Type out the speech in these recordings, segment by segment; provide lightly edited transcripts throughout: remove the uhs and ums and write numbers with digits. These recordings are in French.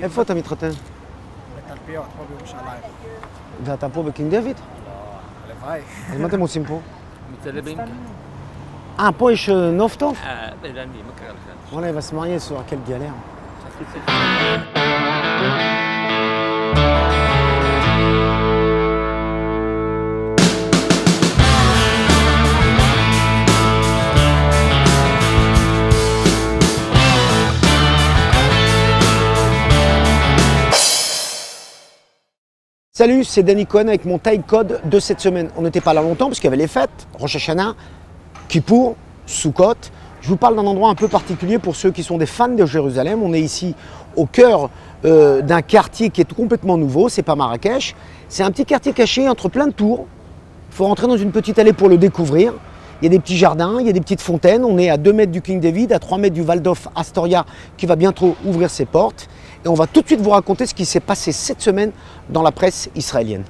איפה אתה מתחתן? בתלפיות, פה בירושלים. ואתה פה בקינג דויד? הלוואי. אז מה אתם עושים פה? מצלמים. פה יש נוף טוב? לא יודע מה קרה לך. וואלה, il va se marier ce soir, quelle galère. Salut, c'est Danny Cohen avec mon time code de cette semaine. On n'était pas là longtemps parce qu'il y avait les fêtes, Rosh Hashanah, Kippour, Sukkot. Je vous parle d'un endroit un peu particulier pour ceux qui sont des fans de Jérusalem. On est ici au cœur d'un quartier qui est complètement nouveau, c'est pas Marrakech. C'est un petit quartier caché entre plein de tours. Il faut rentrer dans une petite allée pour le découvrir. Il y a des petits jardins, il y a des petites fontaines. On est à 2 mètres du King David, à 3 mètres du Waldorf Astoria qui va bientôt ouvrir ses portes. Et on va tout de suite vous raconter ce qui s'est passé cette semaine dans la presse israélienne.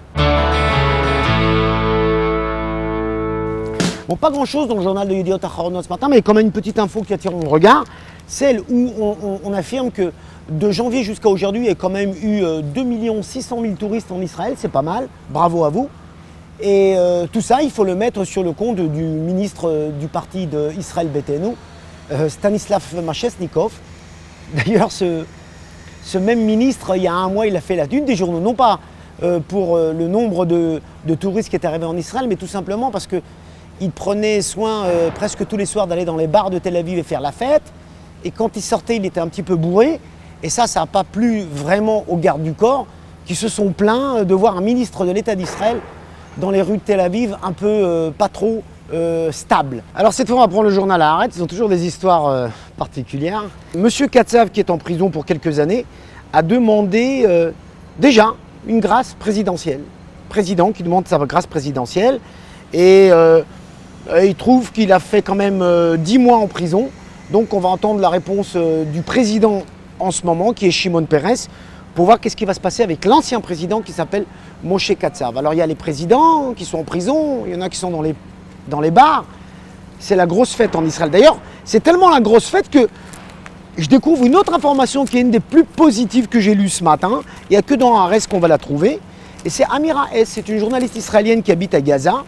Bon, pas grand-chose dans le journal de Yediot Aharonot ce matin, mais quand même une petite info qui attire mon regard. Celle où on affirme que de janvier jusqu'à aujourd'hui, il y a quand même eu 2 600 000 touristes en Israël. C'est pas mal, bravo à vous. Et tout ça, il faut le mettre sur le compte du ministre du parti d'Israël Betenu, Stanislav Machesnikov. D'ailleurs, ce même ministre, il y a un mois, il a fait la une des journaux, non pas pour le nombre de touristes qui étaient arrivés en Israël, mais tout simplement parce qu'il prenait soin presque tous les soirs d'aller dans les bars de Tel Aviv et faire la fête. Et quand il sortait, il était un petit peu bourré. Et ça n'a pas plu vraiment aux gardes du corps qui se sont plaints de voir un ministre de l'État d'Israël dans les rues de Tel Aviv un peu pas trop stable. Alors cette fois on va prendre le journal à Haaretz, ils ont toujours des histoires particulières. Monsieur Katsav, qui est en prison pour quelques années, a demandé déjà une grâce présidentielle. Président qui demande sa grâce présidentielle et il trouve qu'il a fait quand même 10 mois en prison. Donc on va entendre la réponse du président en ce moment qui est Shimon Peres pour voir qu'est-ce qui va se passer avec l'ancien président qui s'appelle Moshe Katsav. Alors il y a les présidents qui sont en prison, il y en a qui sont dans les bars. C'est la grosse fête en Israël. D'ailleurs, c'est tellement la grosse fête que je découvre une autre information qui est une des plus positives que j'ai lues ce matin. Il n'y a que dans Haaretz qu'on va la trouver. Et c'est Amira S, c'est une journaliste israélienne qui habite à Gaza.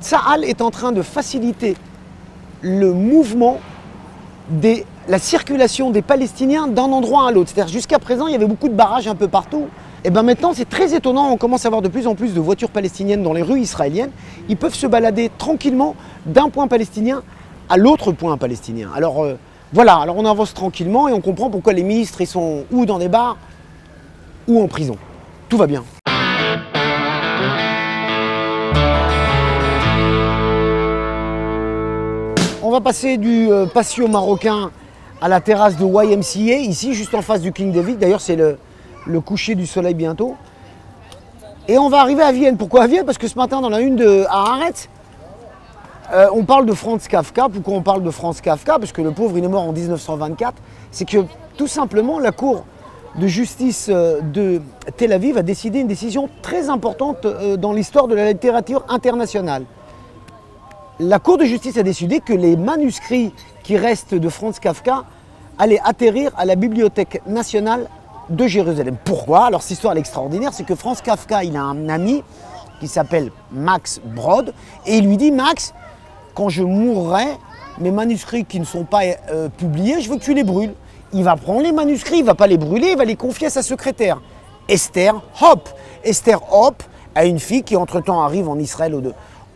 Tsahal est en train de faciliter le mouvement, la circulation des Palestiniens d'un endroit à l'autre. C'est-à-dire jusqu'à présent, il y avait beaucoup de barrages un peu partout. Et bien maintenant, c'est très étonnant, on commence à avoir de plus en plus de voitures palestiniennes dans les rues israéliennes. Ils peuvent se balader tranquillement d'un point palestinien à l'autre point palestinien. Alors voilà, alors on avance tranquillement et on comprend pourquoi les ministres ils sont ou dans des bars ou en prison. Tout va bien. On va passer du patio marocain à la terrasse de YMCA, ici juste en face du King David. D'ailleurs c'est le coucher du soleil bientôt. Et on va arriver à Vienne. Pourquoi à Vienne? Parce que ce matin dans la une de Haaretz, on parle de Franz Kafka. Pourquoi on parle de Franz Kafka? Parce que le pauvre il est mort en 1924. C'est que tout simplement la Cour de justice de Tel Aviv a décidé une décision très importante dans l'histoire de la littérature internationale. La Cour de justice a décidé que les manuscrits qui restent de Franz Kafka allaient atterrir à la Bibliothèque nationale de Jérusalem. Pourquoi? Alors cette histoire est extraordinaire, c'est que Franz Kafka, il a un ami qui s'appelle Max Brod et il lui dit: Max, quand je mourrai, mes manuscrits qui ne sont pas publiés, je veux que tu les brûles. Il va prendre les manuscrits, il ne va pas les brûler, il va les confier à sa secrétaire, Esther Hopp. Esther Hopp a une fille qui entre-temps arrive en Israël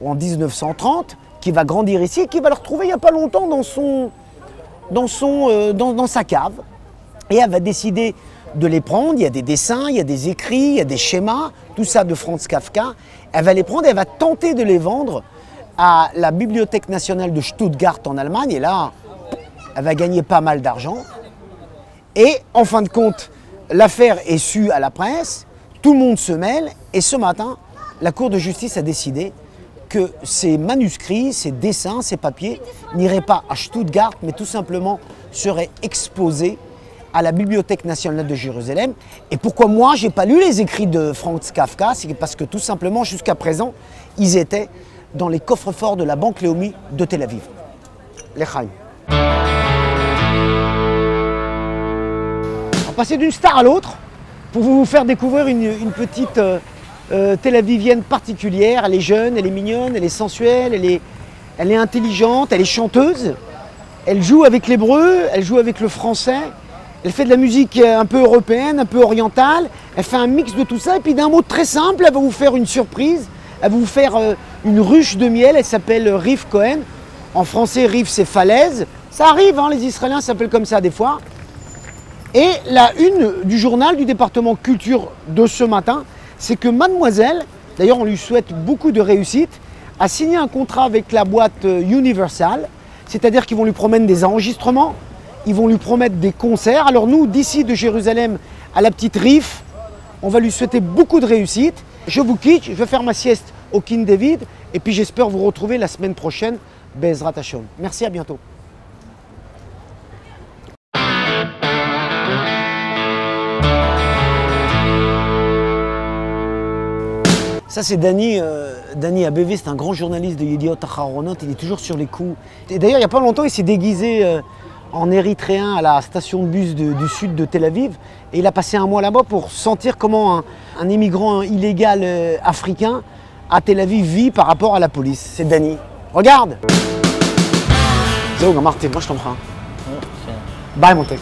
en 1930, qui va grandir ici et qui va le retrouver il n'y a pas longtemps dans sa cave. Et elle va décider de les prendre, il y a des dessins, il y a des écrits, il y a des schémas, tout ça de Franz Kafka. Elle va les prendre et elle va tenter de les vendre à la Bibliothèque nationale de Stuttgart en Allemagne. Et là, elle va gagner pas mal d'argent. Et en fin de compte, l'affaire est sue à la presse, tout le monde se mêle. Et ce matin, la Cour de justice a décidé que ces manuscrits, ces dessins, ces papiers n'iraient pas à Stuttgart, mais tout simplement seraient exposés à la Bibliothèque nationale de Jérusalem. Et pourquoi moi, je n'ai pas lu les écrits de Franz Kafka? C'est parce que tout simplement, jusqu'à présent, ils étaient dans les coffres-forts de la Banque Leumi de Tel Aviv. L'Echaim. va passer d'une star à l'autre pour vous faire découvrir une petite Tel Avivienne particulière. Elle est jeune, elle est mignonne, elle est sensuelle, elle est intelligente, elle est chanteuse. Elle joue avec l'hébreu, elle joue avec le français. Elle fait de la musique un peu européenne, un peu orientale. Elle fait un mix de tout ça. Et puis d'un mot très simple, elle va vous faire une surprise. Elle va vous faire une ruche de miel. Elle s'appelle Riff Cohen. En français, Riff, c'est falaise. Ça arrive, hein, les Israéliens s'appellent comme ça des fois. Et la une du journal du département culture de ce matin, c'est que mademoiselle, d'ailleurs on lui souhaite beaucoup de réussite, a signé un contrat avec la boîte Universal, c'est-à-dire qu'ils vont lui promettre des enregistrements, ils vont lui promettre des concerts. Alors nous, d'ici de Jérusalem à la petite Riff, on va lui souhaiter beaucoup de réussite. Je vous quitte, je vais faire ma sieste au King David, et puis j'espère vous retrouver la semaine prochaine. Bezrat Hashem. Merci, à bientôt. Ça c'est Dani ABV, c'est un grand journaliste de Yediot Aharonot, il est toujours sur les coups. Et d'ailleurs il n'y a pas longtemps il s'est déguisé en érythréen à la station de bus du sud de Tel Aviv. Et il a passé un mois là-bas pour sentir comment un immigrant illégal africain à Tel Aviv vit par rapport à la police. C'est Dani. Regarde. Zéro, Martin, moi je t'en prends. Bye mon tech.